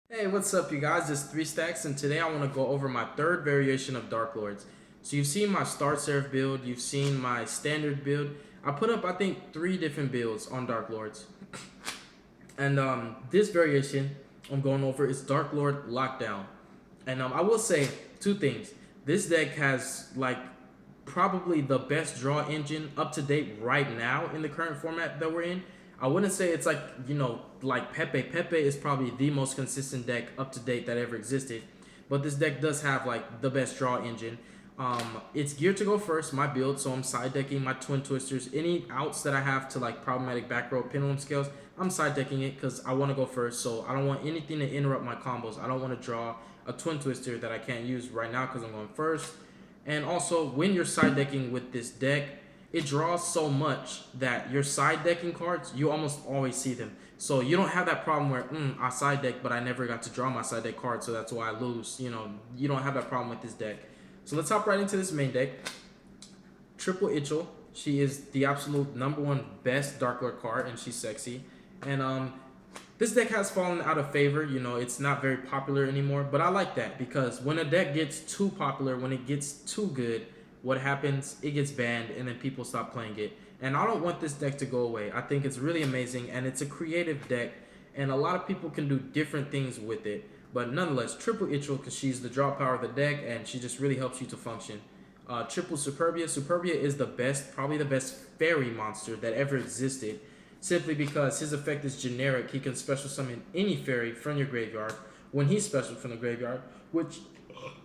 Hey, what's up, you guys? It's 3 Stacks, and today I want to go over my third variation of Darklords. So you've seen my Star Seraph build, you've seen my standard build. I put up, I think, 3 different builds on Darklords. And this variation I'm going over is Darklord Lockdown. And I will say 2 things. This deck has, like, probably the best draw engine up to date right now in the current format that we're in. I wouldn't say it's like, like Pepe. Pepe is probably the most consistent deck up to date that ever existed. But this deck does have like the best draw engine. It's geared to go first, my build, so I'm side decking my Twin Twisters. Any outs that I have to like problematic back row pendulum scales, I'm side decking it because I want to go first. So I don't want anything to interrupt my combos. I don't want to draw a Twin Twister that I can't use right now because I'm going first. And also, when you're side decking with this deck, it draws so much that your side decking cards, you almost always see them. So you don't have that problem where, I side deck, but I never got to draw my side deck card, so that's why I lose. You don't have that problem with this deck. So let's hop right into this main deck. Triple Yugioh. She is the absolute #1 best Darklord card, and she's sexy. And this deck has fallen out of favor. It's not very popular anymore, but I like that because when a deck gets too popular, when it gets too good, what happens? It gets banned, and then people stop playing it. And I don't want this deck to go away. I think it's really amazing, and it's a creative deck, and a lot of people can do different things with it. But nonetheless, Triple Yugioh, because she's the draw power of the deck, and she just really helps you to function. Triple Superbia. Superbia is the best, probably the best fairy monster that ever existed, simply because his effect is generic. He can special summon any fairy from your graveyard when he's special from the graveyard, which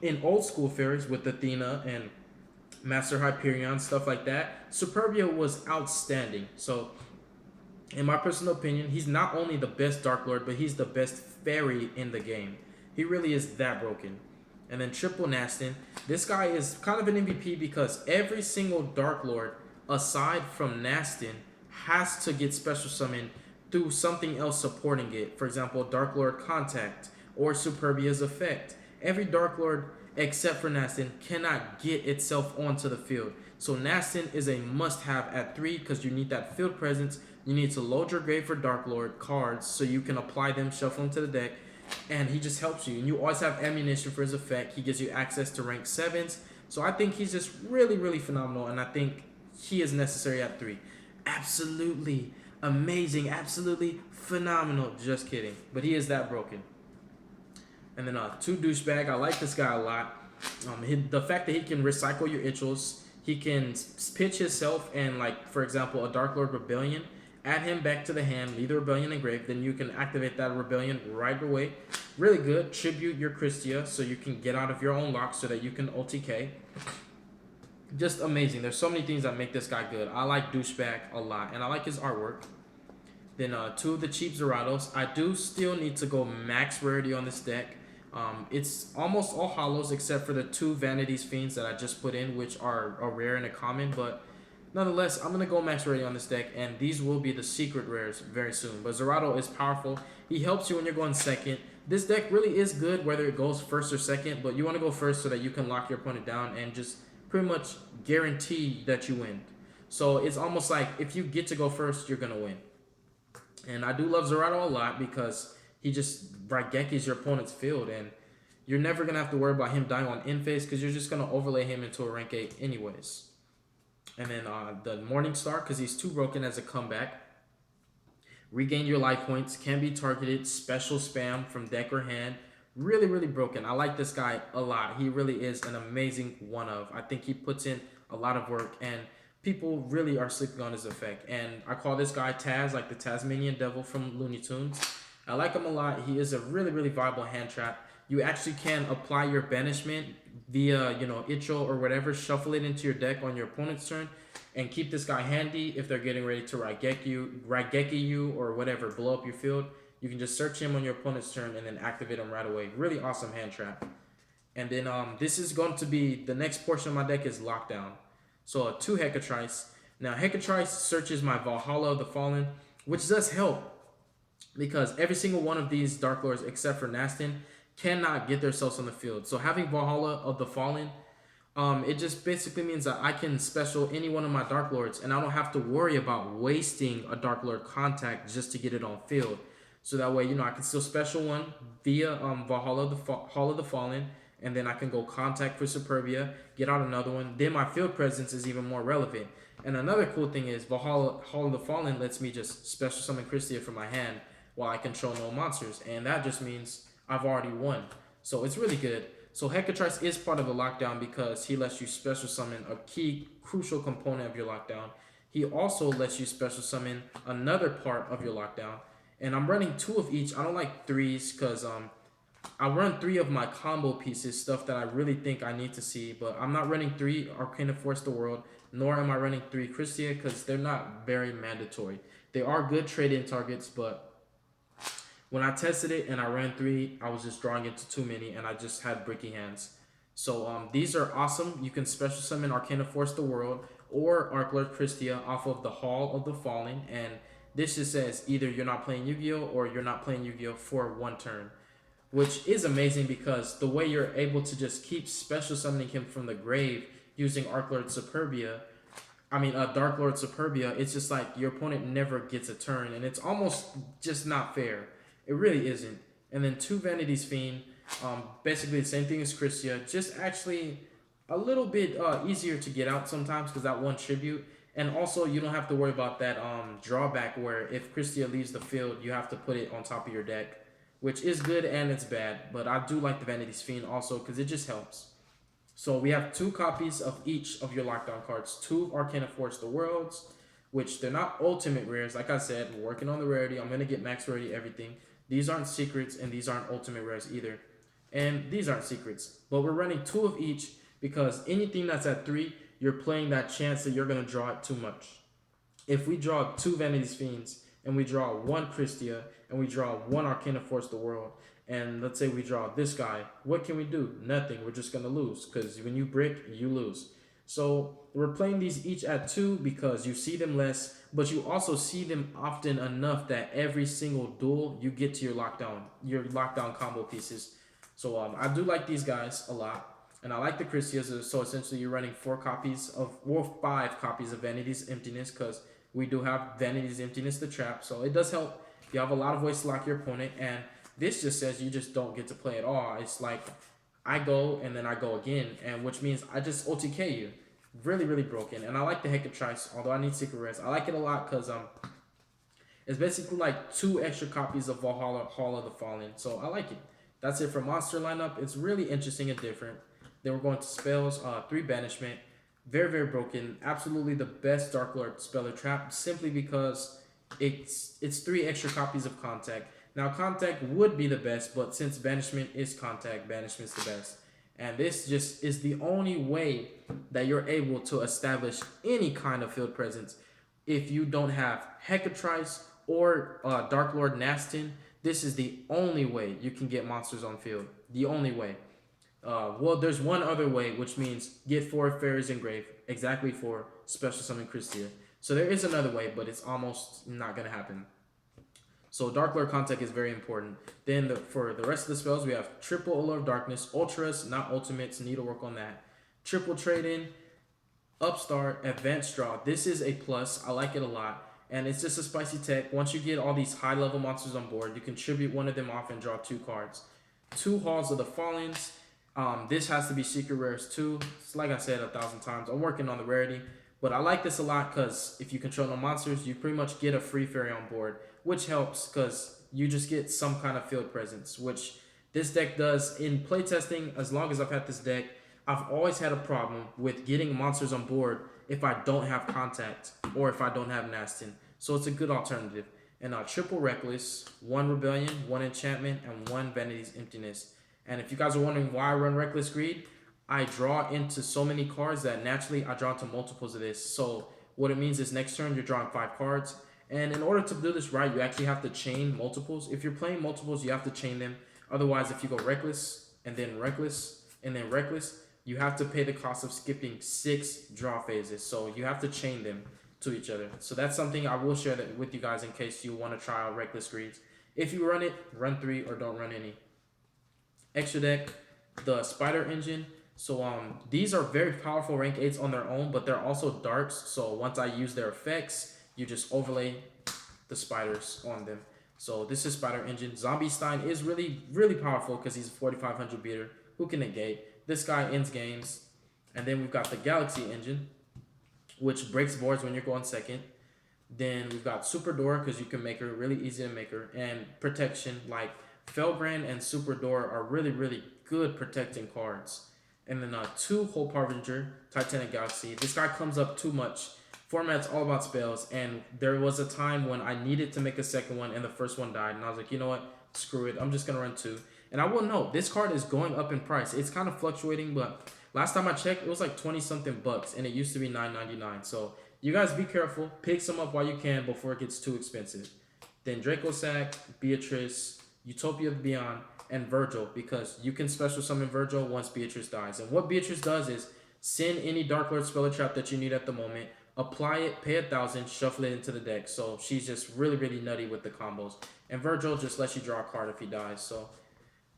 in old school fairies with Athena and Master Hyperion, stuff like that, Superbia was outstanding. So, in my personal opinion, he's not only the best Dark Lord, but he's the best fairy in the game. He really is that broken. And then Triple Nastin. This guy is kind of an MVP because every single Dark Lord, aside from Nastin, has to get special summoned through something else supporting it. For example, Dark Lord Contact or Superbia's effect. Every Dark Lord except for Nastin cannot get itself onto the field. So Nastin is a must-have at 3 because you need that field presence. You need to load your grave for Dark Lord cards so you can apply them, shuffle them to the deck, and he just helps you. And you always have ammunition for his effect. He gives you access to rank 7s. So I think he's just really, really phenomenal, and I think he is necessary at 3. Absolutely amazing, absolutely phenomenal. Just kidding. But he is that broken. And then 2 douchebag. I like this guy a lot. The fact that he can recycle your Yugiohs, he can pitch himself and, like, for example, a Dark Lord Rebellion, add him back to the hand, leave the Rebellion engraved, then you can activate that Rebellion right away. Really good. Tribute your Christia so you can get out of your own lock so that you can OTK. Just amazing. There's so many things that make this guy good. I like douchebag a lot, and I like his artwork. Then 2 of the cheap Zerados. I do still need to go max rarity on this deck. It's almost all hollows except for the 2 Vanities Fiends that I just put in, which are a rare and a common. But nonetheless, I'm going to go max rarity on this deck, and these will be the secret rares very soon. But Zerato is powerful. He helps you when you're going second. This deck really is good whether it goes first or second, but you want to go first so that you can lock your opponent down and just pretty much guarantee that you win. So it's almost like if you get to go first, you're going to win. And I do love Zerato a lot because he just Raigekis your opponent's field, and you're never going to have to worry about him dying on in-phase because you're just going to overlay him into a rank 8 anyways. And then the Morningstar, because he's too broken as a comeback. Regain your life points, can be targeted, special spam from deck or hand. Really, really broken. I like this guy a lot. He really is an amazing one-of. I think he puts in a lot of work, and people really are sleeping on his effect. And I call this guy Taz, like the Tasmanian Devil from Looney Tunes. I like him a lot. He is a really, really viable hand trap. You actually can apply your banishment via, Yugioh or whatever, shuffle it into your deck on your opponent's turn, and keep this guy handy if they're getting ready to Raigeki you or whatever, blow up your field. You can just search him on your opponent's turn and then activate him right away. Really awesome hand trap. And then this is going to be, the next portion of my deck is Lockdown. So 2 Hecatrice. Now Hecatrice searches my Valhalla of the Fallen, which does help because every single one of these Dark Lords except for Nastin cannot get themselves on the field. So having Valhalla of the Fallen, it just basically means that I can special any one of my Dark Lords, and I don't have to worry about wasting a Dark Lord contact just to get it on field. So that way, you know, I can still special one via Valhalla Hall of the Fallen, and then I can go contact for Superbia, get out another one. Then my field presence is even more relevant. And another cool thing is Valhalla Hall of the Fallen lets me just special summon Christia from my hand while I control no monsters, and that just means I've already won. So it's really good. So Hecatrice is part of the lockdown because he lets you special summon a key crucial component of your lockdown. He also lets you special summon another part of your lockdown. And I'm running 2 of each. I don't like 3s because I run 3 of my combo pieces, stuff that I really think I need to see, but I'm not running 3 Arcana Force the World, nor am I running 3 Christia because they're not very mandatory. They are good trade-in targets, but when I tested it and I ran 3, I was just drawing into too many and I just had bricky hands. So these are awesome. You can special summon Arcana Force the World or Arclord Christia off of the Hall of the Fallen, and this just says either you're not playing Yu-Gi-Oh or you're not playing Yu-Gi-Oh for 1 turn, which is amazing because the way you're able to just keep special summoning him from the grave using Darklord Superbia, it's just like your opponent never gets a turn, and it's almost just not fair. It really isn't. And then 2 Vanity's Fiend, basically the same thing as Christia, just actually a little bit easier to get out sometimes because that 1 tribute. And also, you don't have to worry about that drawback where if Christia leaves the field, you have to put it on top of your deck, which is good and it's bad. But I do like the Vanity's Fiend also because it just helps. So we have 2 copies of each of your lockdown cards. 2 Arcana Force the Worlds, which they're not ultimate rares. Like I said, we're working on the rarity. I'm going to get max rarity everything. These aren't secrets, and these aren't ultimate rares either. And these aren't secrets. But we're running 2 of each because anything that's at 3, you're playing that chance that you're going to draw it too much. If we draw 2 Vanity's Fiends, and we draw 1 Christia, and we draw 1 Arcana Force the World, and let's say we draw this guy, what can we do? Nothing. We're just going to lose because when you brick, you lose. So we're playing these each at 2 because you see them less, but you also see them often enough that every single duel you get to your lockdown combo pieces. So I do like these guys a lot. And I like the Christias, so essentially you're running 5 copies of Vanity's Emptiness because we do have Vanity's Emptiness the trap. So it does help. You have a lot of ways to lock your opponent, and this just says you just don't get to play at all. It's like I go and then I go again, and which means I just OTK you. Really, really broken. And I like the Hecatrice, although I need secret rares. I like it a lot because it's basically like 2 extra copies of Valhalla Hall of the Fallen. So I like it. That's it for monster lineup. It's really interesting and different. Then we're going to spells, 3 banishment. Very, very broken. Absolutely the best Darklord Speller Trap simply because it's 3 extra copies of contact. Now contact would be the best, but since banishment is contact, banishment's the best. And this just is the only way that you're able to establish any kind of field presence. If you don't have Hecatrice or Darklord Nastin, this is the only way you can get monsters on field. The only way. Well, there's one other way, which means get 4 Fairies Engraved, exactly for special summon Christia. So there is another way, but it's almost not going to happen. So Darklord Contact is very important. Then for the rest of the spells, we have triple Allure of Darkness, Ultras, not Ultimates, need to work on that. Triple Trade-In, Upstart, Advanced Draw. This is a plus. I like it a lot. And it's just a spicy tech. Once you get all these high-level monsters on board, you can tribute one of them off and draw 2 cards. 2 Halls of the Fallens. This has to be secret rares too. It's like I said 1,000 times. I'm working on the rarity. But I like this a lot because if you control no monsters, you pretty much get a free fairy on board, which helps because you just get some kind of field presence, which this deck does. In playtesting, as long as I've had this deck, I've always had a problem with getting monsters on board if I don't have contact or if I don't have Nastin. So it's a good alternative. And triple Reckless, 1 Rebellion, 1 Enchantment, and 1 Vanity's Emptiness. And if you guys are wondering why I run Reckless Greed, I draw into so many cards that naturally I draw into multiples of this. So what it means is next turn you're drawing 5 cards. And in order to do this right, you actually have to chain multiples. If you're playing multiples, you have to chain them. Otherwise, if you go Reckless, and then Reckless, and then Reckless, you have to pay the cost of skipping 6 draw phases. So you have to chain them to each other. So that's something I will share that with you guys in case you want to try out Reckless Greeds. If you run it, run 3 or don't run any. Extra deck, the Spider Engine. So these are very powerful rank 8s on their own, but they're also darks. So once I use their effects, you just overlay the spiders on them. So this is Spider Engine. Zombie Stein is really powerful because he's a 4500 beater who can negate. This guy ends games. And then we've got the Galaxy Engine, which breaks boards when you're going second. Then we've got Super Door because you can make her really easy to make her. And Protection, like Felgrand and Super Door are really good protecting cards. And then 2 Hope Harbinger, Titanic Galaxy. This guy comes up too much. Format's all about spells, and there was a time when I needed to make a second one and the first one died, and I was like, you know what, screw it, I'm just gonna run 2. And I will note, this card is going up in price. It's kind of fluctuating, but last time I checked, it was like 20 something bucks, and it used to be $9.99. So you guys be careful, pick some up while you can before it gets too expensive. Then Draco Sack, Beatrice, Utopia of the Beyond, and Virgil, because you can special summon Virgil once Beatrice dies. And what Beatrice does is send any Darklord spell or trap that you need at the moment, apply it, pay 1,000, shuffle it into the deck. So she's just really nutty with the combos. And Virgil just lets you draw a card if he dies. So,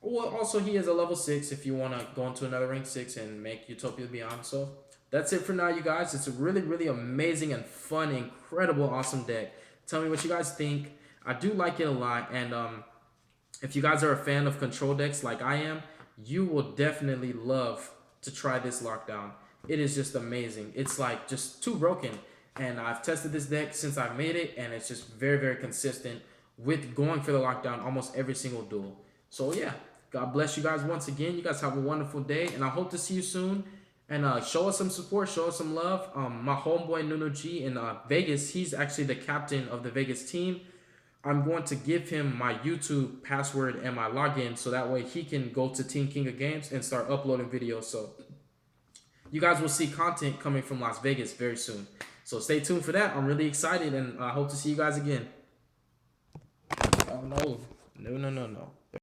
well, also he is a level 6 if you want to go into another rank 6 and make Utopia Beyond. So that's it for now, you guys. It's a really amazing and fun, incredible, awesome deck. Tell me what you guys think. I do like it a lot. And if you guys are a fan of control decks like I am, you will definitely love to try this lockdown. It is just amazing. It's like just too broken. And I've tested this deck since I made it, and it's just very consistent with going for the lockdown almost every single duel. So yeah, God bless you guys once again. You guys have a wonderful day, and I hope to see you soon. And show us some support, show us some love. My homeboy Nuno G in Vegas, he's actually the captain of the Vegas team. I'm going to give him my YouTube password and my login so that way he can go to Team King of Games and start uploading videos. So you guys will see content coming from Las Vegas very soon. So stay tuned for that. I'm really excited, and I hope to see you guys again. Oh, no. No.